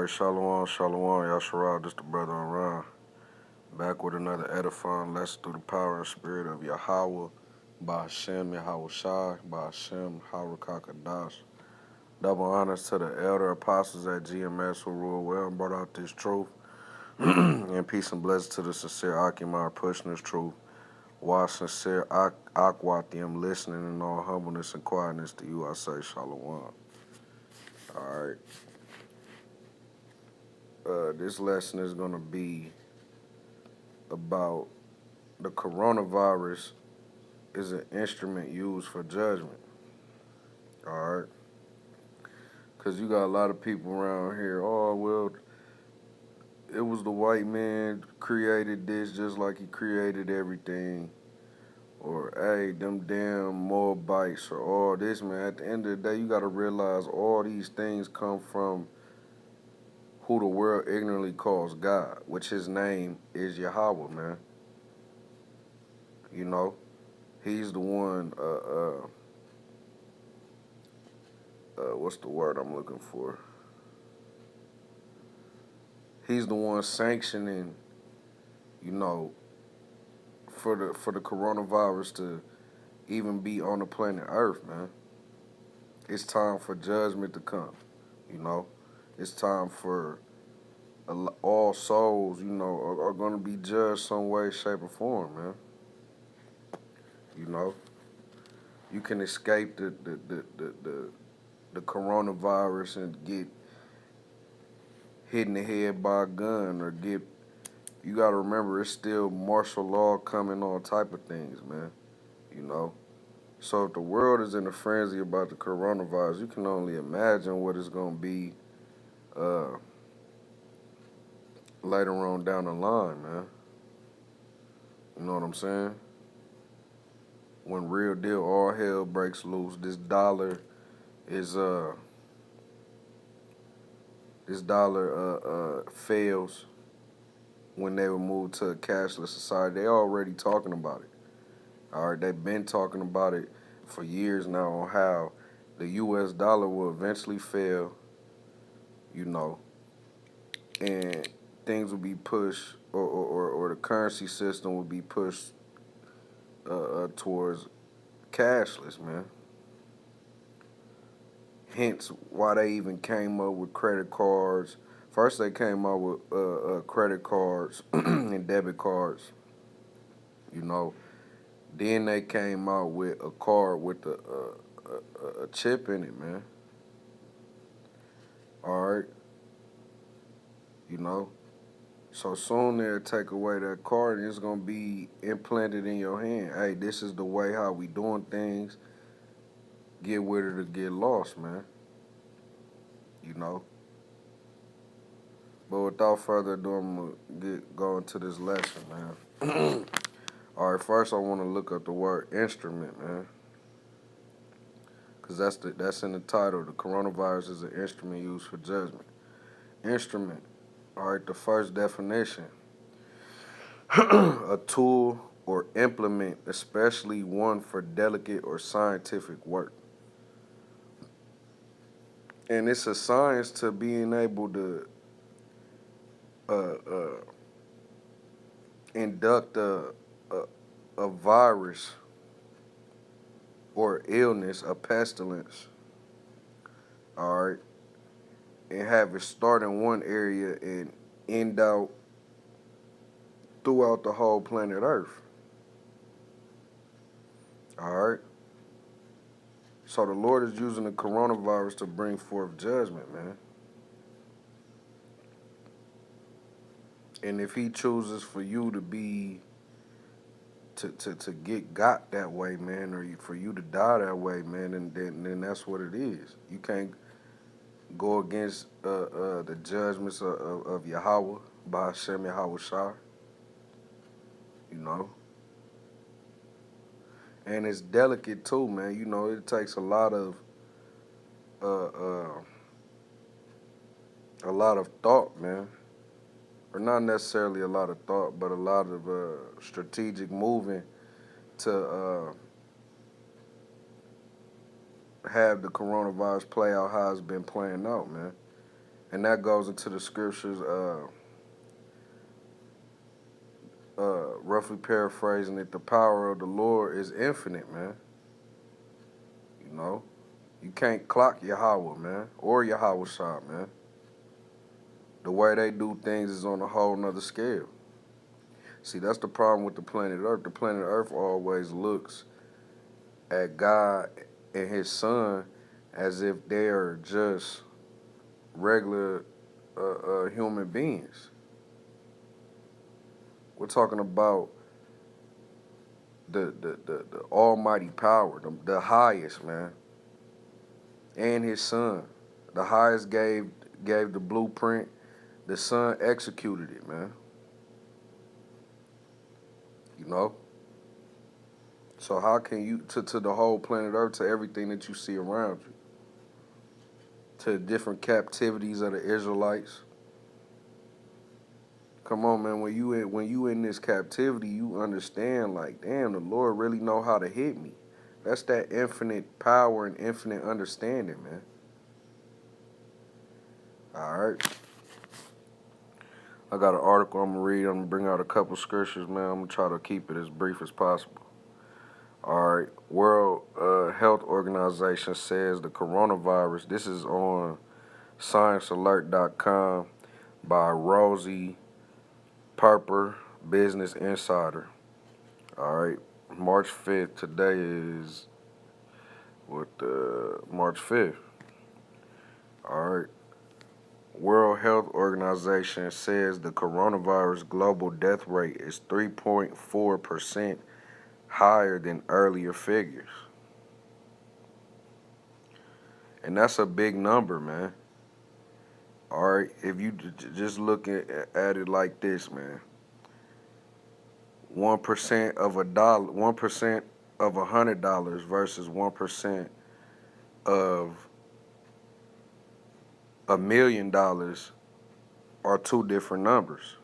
Alright, Shalawam, Shalawam, Yasharah, this the brother around. Back with another edifying lesson through the power and spirit of Yahawah, Bahasham, Yahawashi, Bahasham, Rawchaa, Qadash. Double honors to the elder apostles at GMS who ruled well and brought out this truth. And peace and blessings to the sincere Akimar pushing this truth. While sincere Akwathium listening in all humbleness and quietness to you, I say Shalawam. Alright. This lesson is going to be about the coronavirus is an instrument used for judgment. All right. Because you got a lot of people around here, oh, well, it was the white man created this just like he created everything. Or, hey, them damn Moabites or all this, man. At the end of the day, you got to realize all these things come from who the world ignorantly calls God, which his name is Yahawah, man. You know, he's the one, what's the word I'm looking for? He's the one sanctioning, you know, for the coronavirus to even be on the planet Earth, man. It's time for judgment to come, you know. It's time for all souls, you know, are going to be judged some way, shape, or form, man. You know, you can escape the coronavirus and get hit in the head by a gun or get, you got to remember it's still martial law coming, all type of things, man, you know. So if the world is in a frenzy about the coronavirus, you can only imagine what it's going to be later on down the line, man. You know what I'm saying? When real deal all hell breaks loose, this dollar fails when they were moved to a cashless society. They already talking about it. All right, they've been talking about it for years now on how the U.S. dollar will eventually fail, you know, and things will be pushed, or the currency system will be pushed towards cashless, man. Hence why they even came up with credit cards. First they came up with credit cards and debit cards, you know. Then they came out with a card with a chip in it, man. All right, you know. So soon they'll take away that card and it's gonna be implanted in your hand. Hey, this is the way how we doing things. Get with it or get lost, man. You know. But without further ado, I'm gonna go into this lesson, man. All right, first I want to look up the word instrument, man, because that's in the title. The coronavirus is an instrument used for judgment. Instrument. All right, the first definition: a tool or implement, especially one for delicate or scientific work. And it's a science to being able to induct a virus or illness, a pestilence, all right, and have it start in one area and end out throughout the whole planet Earth. All right. So the Lord is using the coronavirus to bring forth judgment, man. And if he chooses for you to be to get got that way, man, or for you to die that way, man, then that's what it is. You can't go against the judgments of Yahawah, Bahasham, Yahawashi, you know. And it's delicate too, man. You know, it takes a lot of thought, man. Or not necessarily a lot of thought, but a lot of strategic moving to have the coronavirus play out how it's been playing out, man. And that goes into the scriptures, roughly paraphrasing it, the power of the Lord is infinite, man. You know? You can't clock Yahawah, man, or Yahawashi, man. The way they do things is on a whole nother scale. See, that's the problem with the planet Earth. The planet Earth always looks at God and His Son as if they are just regular human beings. We're talking about the almighty power, the highest, man, and His Son. The highest gave the blueprint. The Son executed it, man. You know? So how can you, to the whole planet Earth, to everything that you see around you, to different captivities of the Israelites? Come on, man. When you in this captivity, you understand, like, damn, the Lord really know how to hit me. That's that infinite power and infinite understanding, man. All right. I got an article I'm gonna read. I'm gonna bring out a couple scriptures, man. I'm gonna try to keep it as brief as possible. All right. World Health Organization says the coronavirus. This is on ScienceAlert.com by Rosie Perper, Business Insider. All right. March 5th. Today is March 5th. All right. World Health Organization says the coronavirus global death rate is 3.4% higher than earlier figures. And that's a big number, man. All right, if you just look at it like this, man. 1% of $1% of $100 versus 1% of $1 million are two different numbers.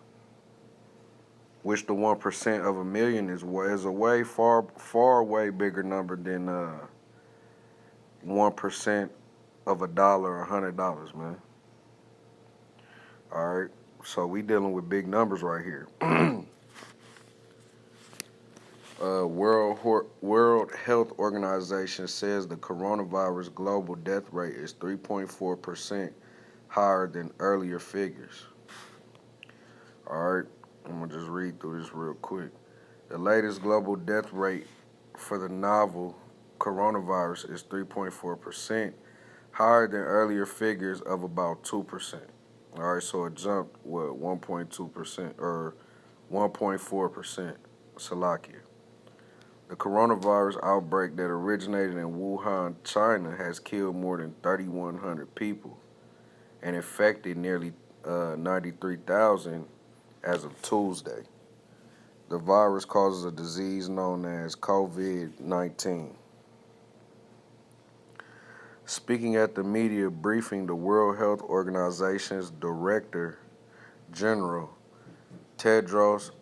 Which the 1% of $1 million is a way far way bigger number than 1% of $1 or $100, man. All right, so we dealing with big numbers right here. World Health Organization says the coronavirus global death rate is 3.4% higher than earlier figures. All right, I'm going to just read through this real quick. The latest global death rate for the novel coronavirus is 3.4%, higher than earlier figures of about 2%. All right, so it jumped, 1.2% or 1.4%, Salakia. The coronavirus outbreak that originated in Wuhan, China, has killed more than 3,100 people and infected nearly 93,000 as of Tuesday. The virus causes a disease known as COVID-19. Speaking at the media briefing, the World Health Organization's Director General, Tedros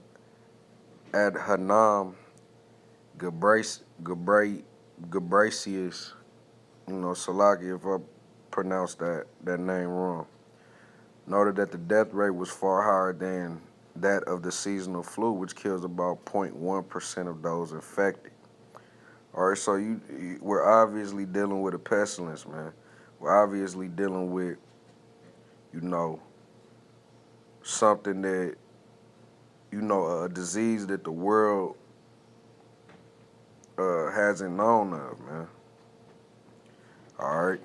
Adhanom Ghebreyesus, Salaki if I pronounced that name wrong, noted that the death rate was far higher than that of the seasonal flu, which kills about 0.1% of those infected. All right, so we're obviously dealing with a pestilence, man. We're obviously dealing with, something that, a disease that the world hasn't known of, man. All right.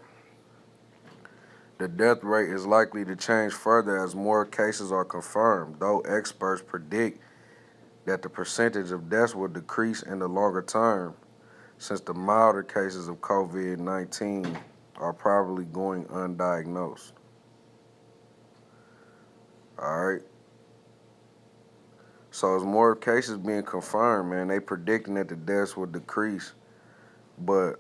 The death rate is likely to change further as more cases are confirmed, though experts predict that the percentage of deaths will decrease in the longer term, since the milder cases of COVID-19 are probably going undiagnosed. All right. So as more cases being confirmed, man, they predicting that the deaths will decrease, but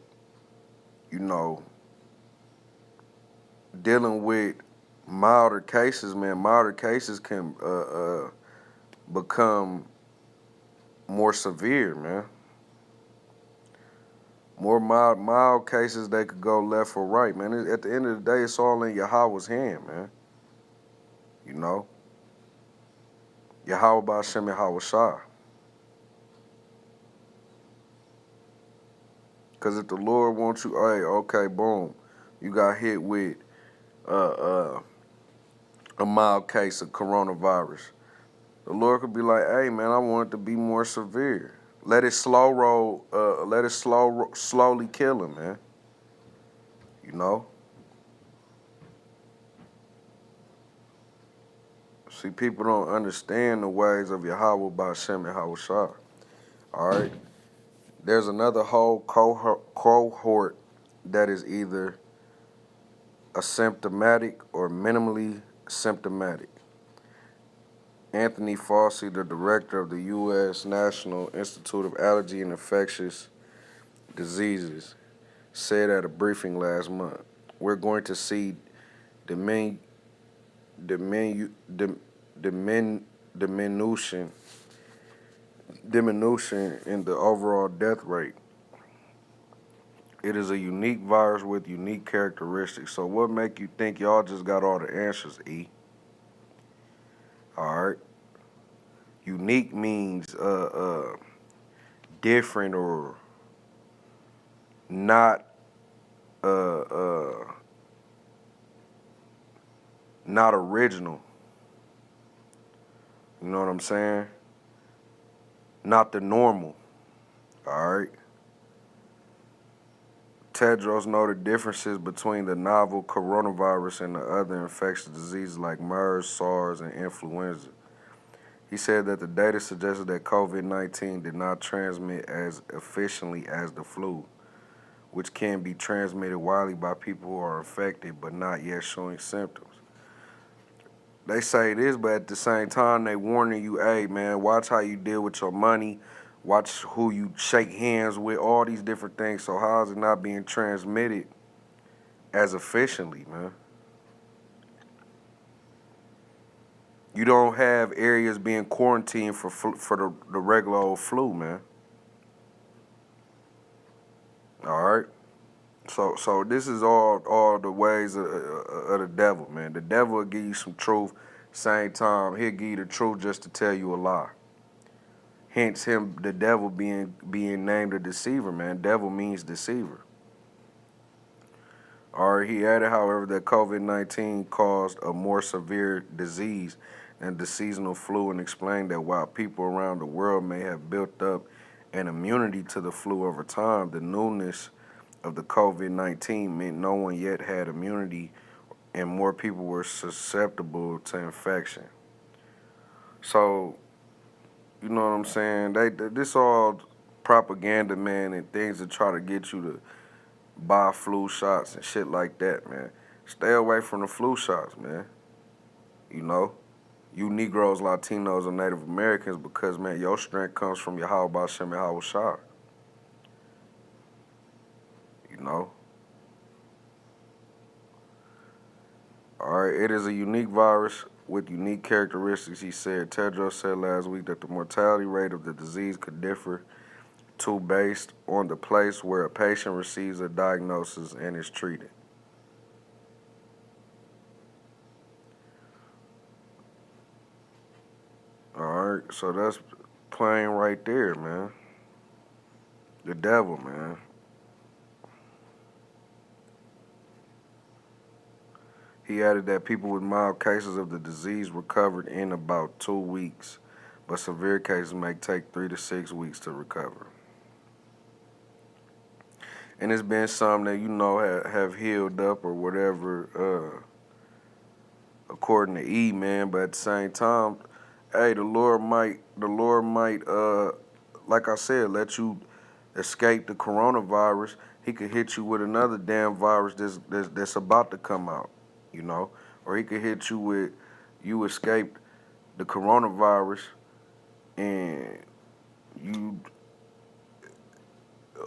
dealing with milder cases, man, milder cases can become more severe, man. More mild cases, they could go left or right, man. At the end of the day, it's all in Yahawah's hand, man. You know? Yahawah Bahasham Yahawashi. Because if the Lord wants you, hey, okay, boom, you got hit with uh, a mild case of coronavirus. The Lord could be like, hey, man, I want it to be more severe. Let it slow roll, let it slowly kill him, man. You know? See, people don't understand the ways of Yahawah Bahasham Yahawashi. All right? There's another whole cohort that is either asymptomatic or minimally symptomatic. Anthony Fauci, the director of the U.S. National Institute of Allergy and Infectious Diseases, said at a briefing last month, we're going to see diminution in the overall death rate. It is a unique virus with unique characteristics. So what make you think y'all just got all the answers, E? All right. Unique means different or not uh, uh, not original. You know what I'm saying? Not the normal. All right. Tedros noted differences between the novel coronavirus and the other infectious diseases like MERS, SARS, and influenza. He said that the data suggested that COVID-19 did not transmit as efficiently as the flu, which can be transmitted widely by people who are infected but not yet showing symptoms. They say this, but at the same time, they warning you, hey, man, watch how you deal with your money, watch who you shake hands with, all these different things. So how is it not being transmitted as efficiently, man? You don't have areas being quarantined for the regular old flu, man. All right? So this is all the ways of the devil, man. The devil will give you some truth. Same time, he'll give you the truth just to tell you a lie. Hence him, the devil being named a deceiver, man. Devil means deceiver. All right, he added, however, that COVID-19 caused a more severe disease than the seasonal flu and explained that while people around the world may have built up an immunity to the flu over time, the newness of the COVID-19 meant no one yet had immunity and more people were susceptible to infection. So, you know what I'm saying? This all propaganda, man, and things to try to get you to buy flu shots and shit like that, man. Stay away from the flu shots, man. You know? You Negroes, Latinos, and Native Americans, because, man, your strength comes from Yahawah Bahasham Yahawashi. You know? All right, it is a unique virus with unique characteristics, he said. Tedros said last week that the mortality rate of the disease could differ too based on the place where a patient receives a diagnosis and is treated. All right, so that's plain right there, man. The devil, man. He added that people with mild cases of the disease recovered in about 2 weeks, but severe cases may take 3 to 6 weeks to recover. And it's been some that, you know, have healed up or whatever, according to E, man. But at the same time, hey, the Lord might, like I said, let you escape the coronavirus. He could hit you with another damn virus that's about to come out, you know, or he could hit you with you escaped the coronavirus and you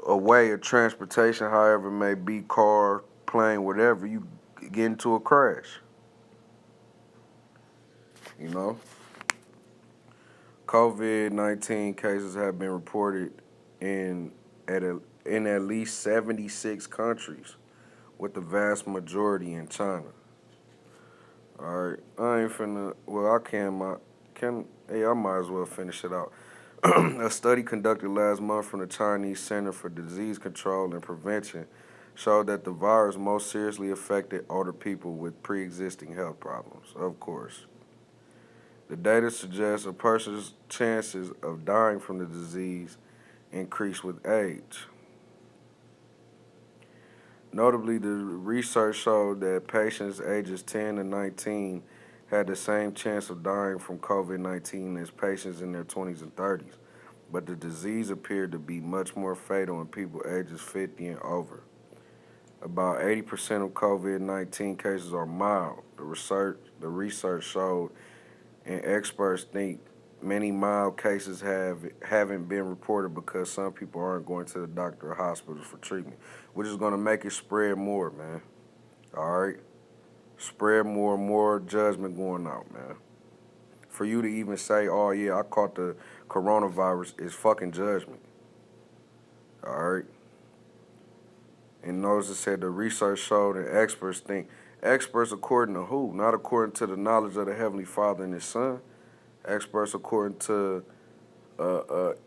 a way of transportation, however it may be, car, plane, whatever, you get into a crash, you know. COVID-19 cases have been reported in at least 76 countries, with the vast majority in China. Alright, I ain't finna. Well, I can. Hey, I might as well finish it out. A study conducted last month from the Chinese Center for Disease Control and Prevention showed that the virus most seriously affected older people with pre-existing health problems. Of course, the data suggests a person's chances of dying from the disease increase with age. Notably, the research showed that patients ages 10 to 19 had the same chance of dying from COVID 19 as patients in their 20s and 30s, but the disease appeared to be much more fatal in people ages 50 and over. About 80% of COVID 19 cases are mild, the research showed, and experts think many mild cases haven't been reported because some people aren't going to the doctor or hospitals for treatment, which is going to make it spread more, man. All right, spread more judgment going out, man. For you to even say, "Oh yeah, I caught the coronavirus," is fucking judgment. All right. And notice it said the research showed and experts think. Experts according to who? Not according to the knowledge of the Heavenly Father and His Son. Experts according to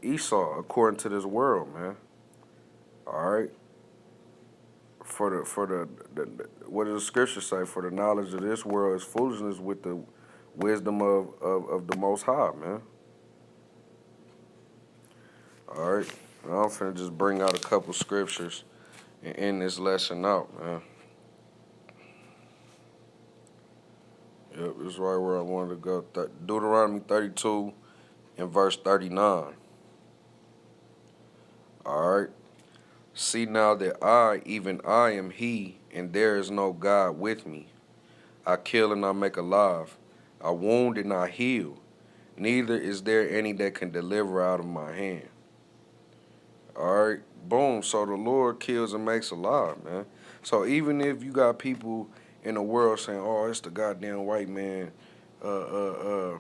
Esau, according to this world, man. All right. For the what does the scripture say? For the knowledge of this world is foolishness with the wisdom of the Most High, man. All right. Now I'm finna just bring out a couple scriptures and end this lesson out, man. Yep, this is right where I wanted to go. Deuteronomy 32 and verse 39. All right. See now that I, even I, am He, and there is no God with me. I kill and I make alive. I wound and I heal. Neither is there any that can deliver out of my hand. All right. Boom. So the Lord kills and makes alive, man. So even if you got people in the world saying, "Oh, it's the goddamn white man," uh, uh,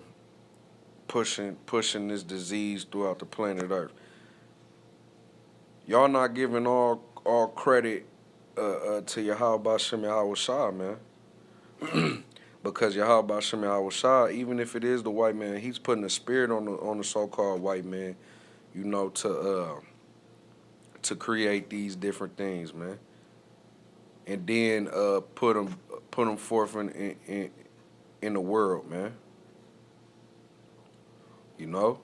pushing this disease throughout the planet Earth. Y'all not giving all credit to Bahasham Yahawah, man. Because Bahasham Yahawah, even if it is the white man, he's putting a spirit on the so-called white man, you know, to create these different things, man, and then put them forth in the world, man. You know.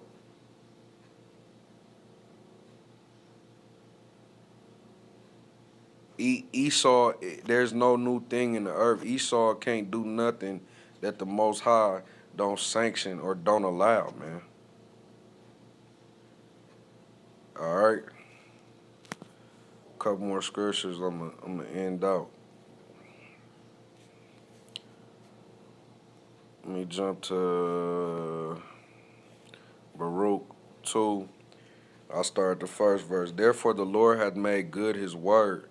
Esau, there's no new thing in the earth. Esau can't do nothing that the Most High don't sanction or don't allow, man. All right, couple more scriptures. I'm gonna end out. Let me jump to Baruch 2. I'll start the first verse. Therefore the Lord hath made good His word,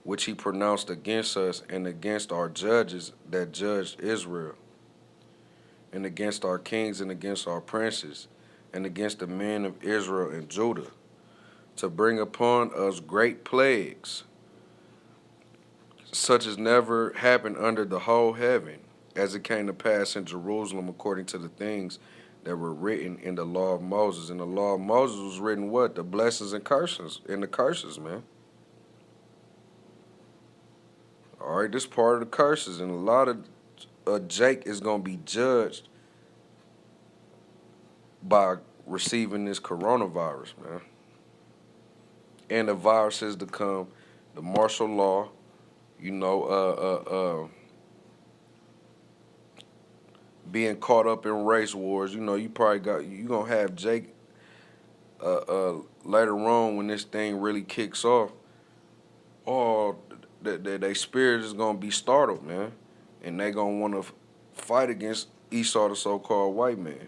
which He pronounced against us and against our judges that judged Israel, and against our kings and against our princes, and against the men of Israel and Judah, to bring upon us great plagues, such as never happened under the whole heaven, as it came to pass in Jerusalem according to the things that were written in the law of Moses. In the law of Moses was written what? The blessings and curses, and the curses, man. All right, this part of the curses, and a lot of Jake is going to be judged by receiving this coronavirus, man. And the virus is to come, the martial law, you know, being caught up in race wars. You know, you gonna have Jake later on when this thing really kicks off. Oh, they spirit is gonna be startled, man, and they gonna want to fight against Esau, the so-called white man,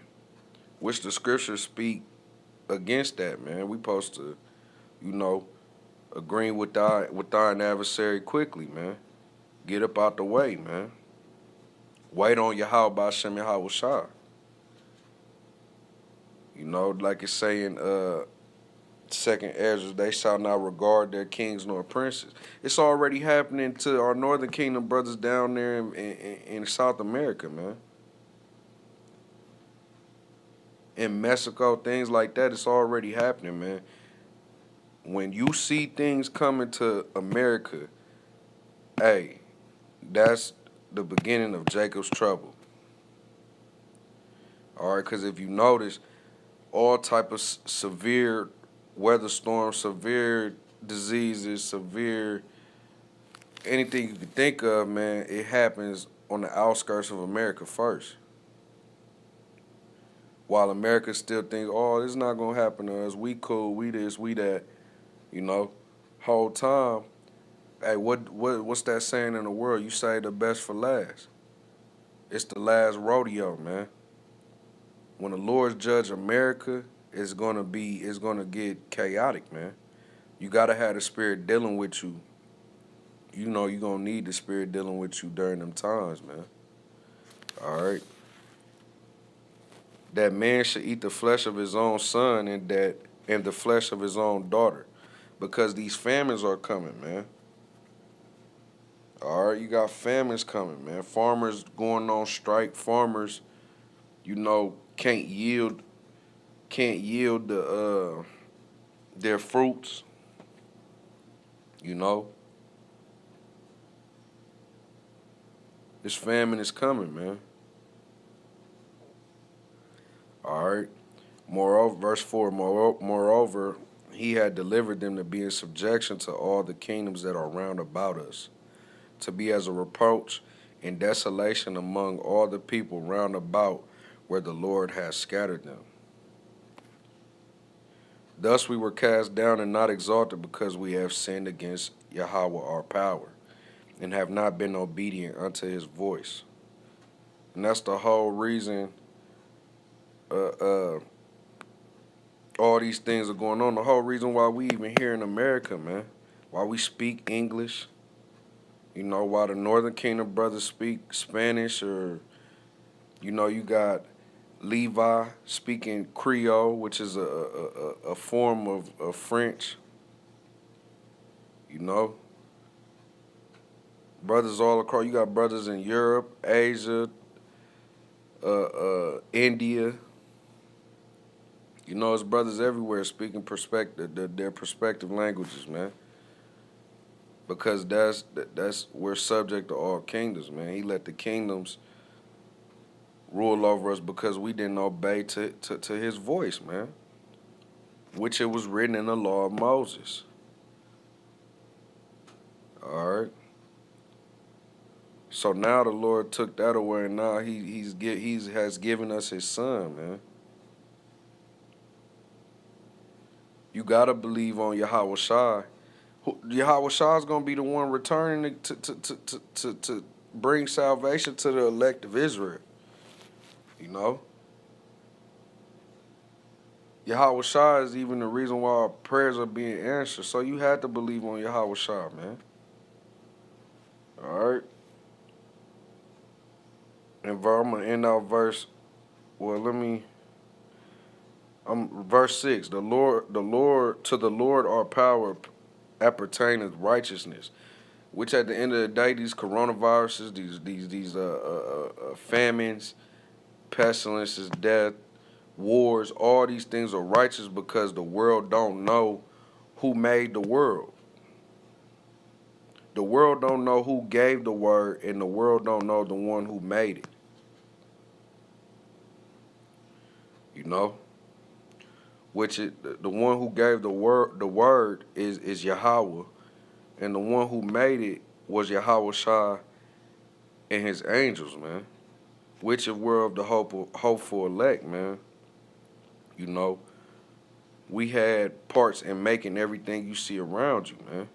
which the scriptures speak against that, man. We supposed to, you know, agree with thine adversary quickly, man. Get up out the way, man. Wait on Yahawah Bahasham Yahawah. You know, like it's saying Second Ezra, they shall not regard their kings nor princes. It's already happening to our Northern Kingdom brothers down there in South America, man. In Mexico, things like that, it's already happening, man. When you see things coming to America, hey, that's the beginning of Jacob's trouble. All right, because if you notice, all type of severe weather storms, severe diseases, severe anything you can think of, man, it happens on the outskirts of America first. While America still thinks, oh, this is not gonna happen to us. We cool, we this, we that, you know. Whole time, hey, what's that saying in the world? You say the best for last. It's the last rodeo, man. When the Lord's judge America, it's gonna get chaotic, man. You gotta have the spirit dealing with you. You know you're gonna need the spirit dealing with you during them times, man. All right. That man should eat the flesh of his own son and the flesh of his own daughter. Because these famines are coming, man. All right, you got famines coming, man. Farmers going on strike. Farmers, can't yield their fruits. You know, this famine is coming, man. All right. Moreover, verse 4, moreover, he had delivered them to be in subjection to all the kingdoms that are round about us, to be as a reproach and desolation among all the people round about where the Lord has scattered them. Thus we were cast down and not exalted because we have sinned against Yahawah our power, and have not been obedient unto his voice. And that's the whole reason uh, uh, all these things are going on. The whole reason why we even here in America, man. Why we speak English. Why the Northern Kingdom brothers speak Spanish, or, you got Levi speaking Creole, which is a form of French. You know, brothers all across. You got brothers in Europe, Asia, India. It's brothers everywhere speaking their perspective languages, man. Because that's we're subject to all kingdoms, man. He let the kingdoms rule over us because we didn't obey to his voice, man. Which it was written in the law of Moses. All right. So now the Lord took that away, and now he has given us his son, man. You gotta believe on Yahawashi. Yahawashi is gonna be the one returning to bring salvation to the elect of Israel. You know, Yahawashi is even the reason why our prayers are being answered. So you had to believe on Yahawashi, man. All right. And I'm gonna end out verse. Well, verse 6. To the Lord our power appertaineth righteousness, which at the end of the day, these coronaviruses, these famines, pestilences, death, wars, all these things are righteous because the world don't know who made the world. The world don't know who gave the word, and the world don't know the one who made it. You know, which the one who gave the word is Yahawah, and the one who made it was Yahawashi and his angels, man. Which if we're of the hopeful elect, man. You know, we had parts in making everything you see around you, man.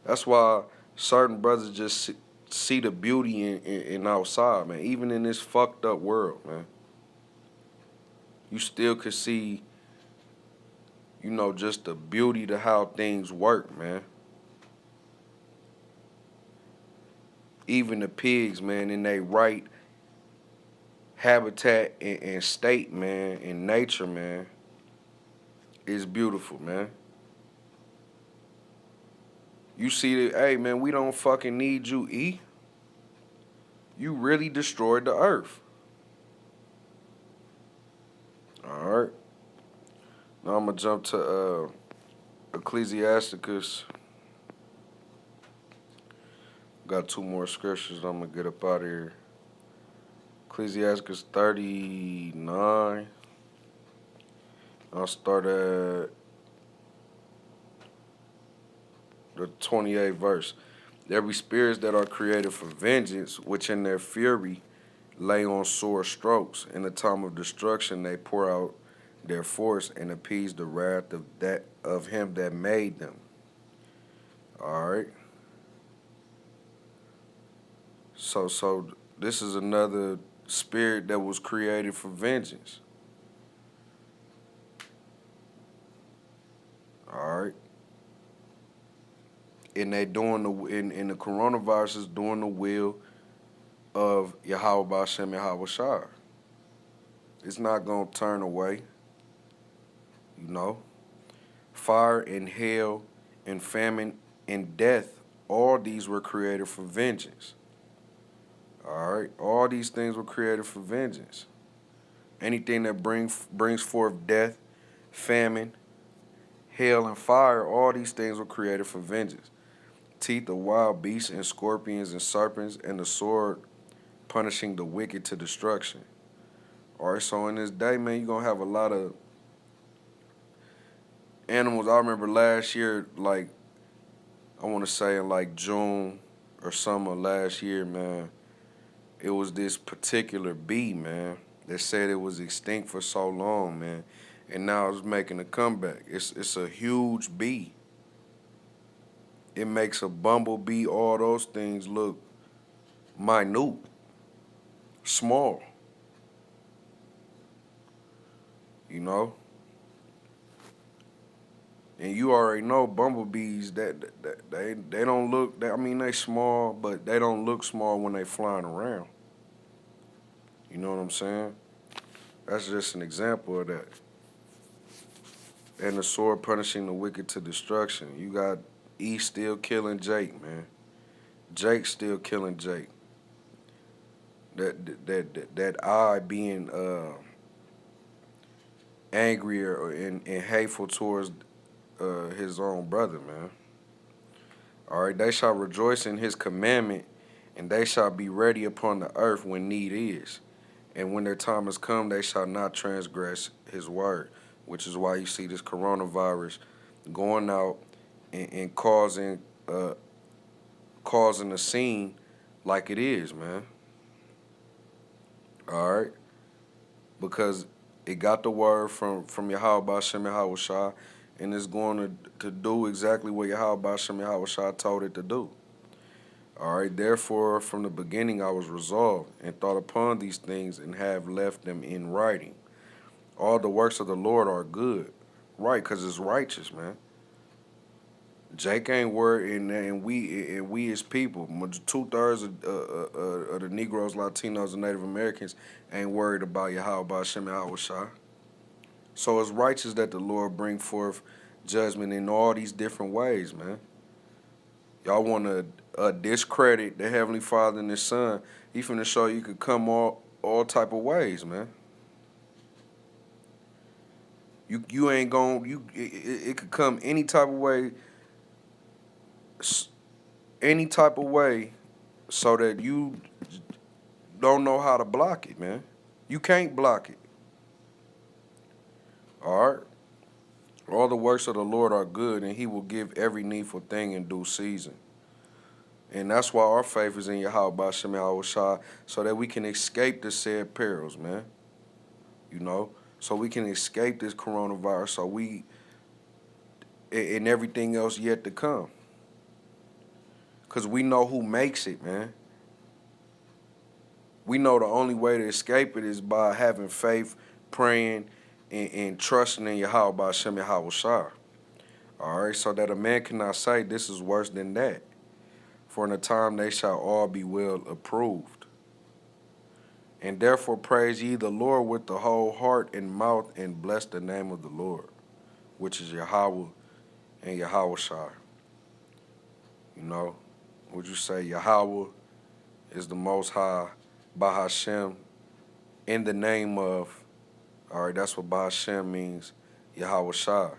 That's why certain brothers just see the beauty in outside, man. Even in this fucked up world, man. You still could see, just the beauty to how things work, man. Even the pigs, man, in their right habitat and state, man, in nature, man. is beautiful, man. You see that, hey, man, we don't fucking need you, E. You really destroyed the earth. All right. Now I'm going to jump to Ecclesiasticus. Got two more scriptures. I'm going to get up out of here. Ecclesiasticus 39. I'll start at the 28th verse. There be spirits that are created for vengeance, which in their fury lay on sore strokes. In the time of destruction they pour out their force and appease the wrath of him that made them. All right. So this is another spirit that was created for vengeance. All right. And they doing in the coronavirus is doing the will of Yahawah Bahasham Yahawashi. It's not gonna turn away. You know. Fire and hail and famine and death, all these were created for vengeance. All right. All these things were created for vengeance. Anything that brings forth death, famine, hail, and fire, all these things were created for vengeance. Teeth of wild beasts and scorpions and serpents, and the sword punishing the wicked to destruction. All right, so in this day, man, you're going to have a lot of animals. I remember last year, like, I want to say in like June or summer last year, man, it was this particular bee, man, that said it was extinct for so long, man, and now it's making a comeback. It's a huge bee. It makes a bumblebee, all those things look minute, small, you know? And you already know bumblebees that they don't look. I mean, they small, but they don't look small when they flying around. You know what I'm saying? That's just an example of that. And the sword punishing the wicked to destruction. You got E still killing Jake, man. Jake still killing Jake. That I being angry and hateful towards his own brother, man. All right, they shall rejoice in his commandment, and they shall be ready upon the earth when need is. And when their time has come, they shall not transgress his word, which is why you see this coronavirus going out and causing a scene like it is, man. All right, because it got the word from Yahawah Bahasham Yahawashi, and it's going to do exactly what Yahawah Bahasham Yahawashi told it to do. All right, therefore, from the beginning I was resolved and thought upon these things and have left them in writing. All the works of the Lord are good, right? Because it's righteous, man. Jake ain't worried, and we as people, 2/3 of the Negroes, Latinos, and Native Americans ain't worried about Yahawah Bahasham Yahawashi. So it's righteous that the Lord bring forth judgment in all these different ways, man. Y'all want to discredit the Heavenly Father and His Son. He finna show you could come all type of ways, man. You ain't gon' it could come any type of way, so that you don't know how to block it, man. You can't block it. All right. All the works of the Lord are good, and He will give every needful thing in due season. And that's why our faith is in Yahawah Bahasham Yahawashi, so that we can escape the said perils, man. You know? So we can escape this coronavirus, and everything else yet to come. Because we know who makes it, man. We know the only way to escape it is by having faith, praying, and trusting in Yahawah Bahasham Yahawashi. All right, so that a man cannot say this is worse than that. For in a time they shall all be well approved. And therefore praise ye the Lord with the whole heart and mouth, and bless the name of the Lord. which is Yahawah and Yahawashi. You know, would you say Yahawah is the Most High, Bahasham, in the name of, all right, that's what Bahasham means, Yahawashi.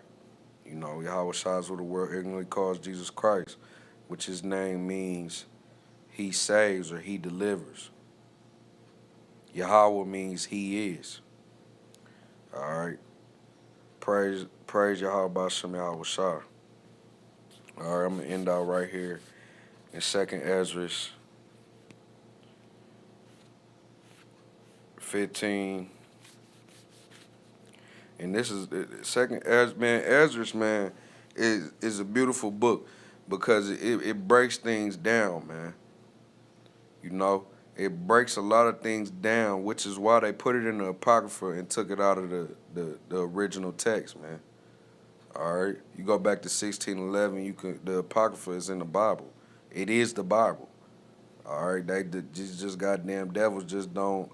You know, Yahawashi is what the world ignorantly calls Jesus Christ, which his name means he saves or he delivers. Yahawah means he is. All right. Praise Yahweh Bahasham Yahawashi. All right, I'm going to end out right here in 2nd Ezra 15. And this is second Ezra, man. Ezra's, man, is a beautiful book because it breaks things down, man. You know, it breaks a lot of things down, which is why they put it in the Apocrypha and took it out of the original text, man. All right, you go back to 1611. The Apocrypha is in the Bible. It is the Bible. All right, they just goddamn devils just don't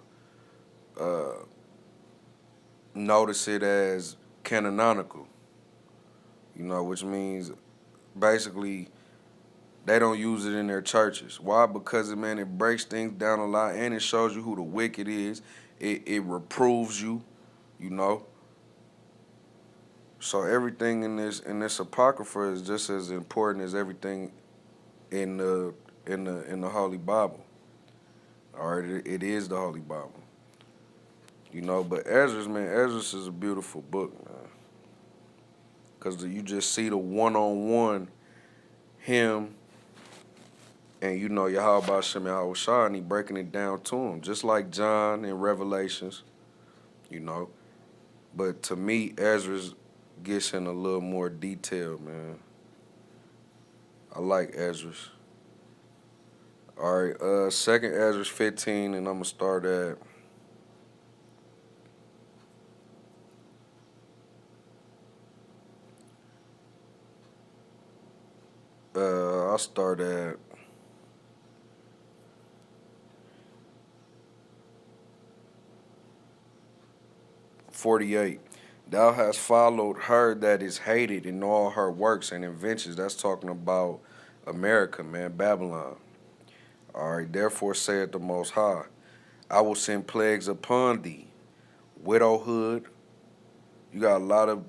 uh, notice it as canonical. You know, which means basically they don't use it in their churches. Why? Because man, it breaks things down a lot and it shows you who the wicked is. It reproves you, you know. So everything in this apocrypha is just as important as everything in the Holy Bible. All right, it is the Holy Bible. You know, but Ezra's, man, Ezra's is a beautiful book, man. Because you just see the one-on-one him and, you know, Yahweh Bahasham Yahawashi, and he breaking it down to him. Just like John in Revelations, you know. But to me, Ezra's gets in a little more detail, man. I like Ezra's. All right, 2nd Ezra 15, and I'm going to start at I'll start at 48. Thou hast followed her that is hated in all her works and inventions. That's talking about America, man, Babylon. All right, therefore saith the Most High, I will send plagues upon thee, widowhood. You got a lot of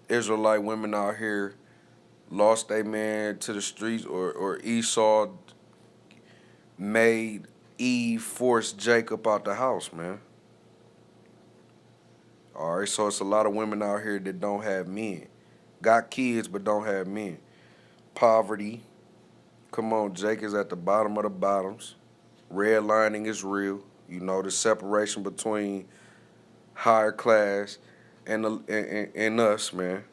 Israelite women out here lost their man to the streets, or Esau made Eve force Jacob out the house, man. All right, so it's a lot of women out here that don't have men. Got kids, but don't have men. Poverty. Come on, Jake is at the bottom of the bottoms. Redlining is real. You know, the separation between higher class and us, man.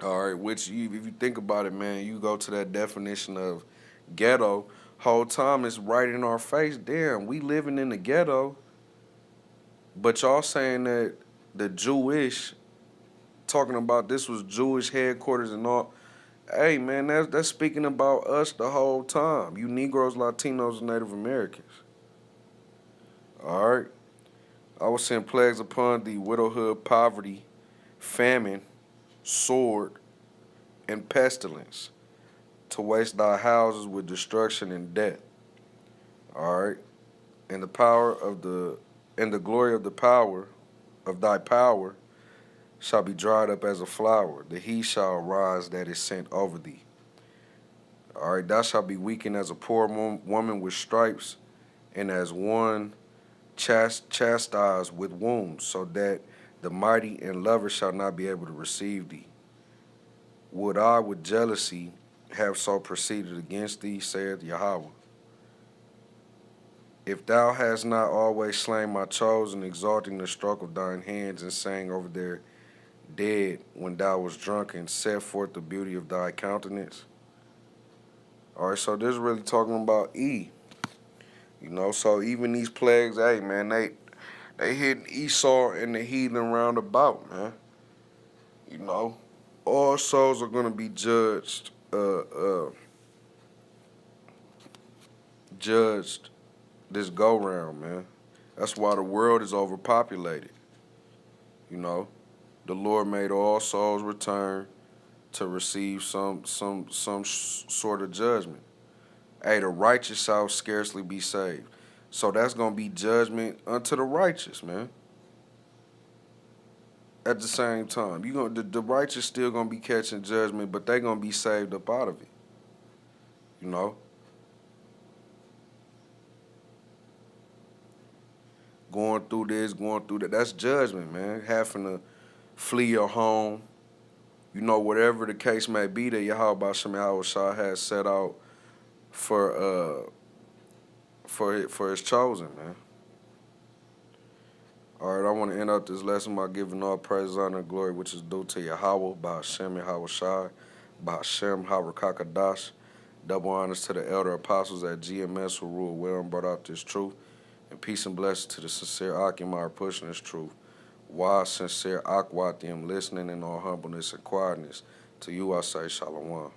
All right, which if you think about it, man, you go to that definition of ghetto. Whole time it's right in our face. Damn, we living in the ghetto, but y'all saying that the Jewish, talking about this was Jewish headquarters and all. Hey, man, that's speaking about us the whole time. You Negroes, Latinos, and Native Americans. All right. I will send plagues upon thee, widowhood, poverty, famine, sword, and pestilence, to waste thy houses with destruction and death. All right. And the glory of the power of thy power shall be dried up as a flower. The heat shall arise that is sent over thee. All right, thou shalt be weakened as a poor woman with stripes, and as one chastised with wounds, so that the mighty and lover shall not be able to receive thee. Would I with jealousy have so proceeded against thee, saith Yahawah? If thou hast not always slain my chosen, exalting the stroke of thine hands, and saying over their dead when thou was drunken, set forth the beauty of thy countenance. All right, so this is really talking about E. You know, so even these plagues, hey, man, they hitting Esau and the heathen roundabout, man. You know, all souls are gonna be judged this go round, man. That's why the world is overpopulated. You know, The Lord made all souls return to receive some sort of judgment. Hey, the righteous shall scarcely be saved. So that's gonna be judgment unto the righteous, man. At the same time, the righteous still gonna be catching judgment, but they gonna be saved up out of it. You know, going through this, going through that. That's judgment, man. Having to flee your home. You know, whatever the case may be that Bahasham Yahawashi has set out for for his chosen, man. All right, I want to end up this lesson by giving all praise, honor, and glory which is due to Yahawah, Bahasham Yahawashi, Bahasham Qadash. Double honors to the elder apostles at GMS who ruled well and brought out this truth. And peace and blessings to the sincere occupier pushing this truth. Wise, sincere Akwathium listening in all humbleness and quietness. To you I say Shalawam.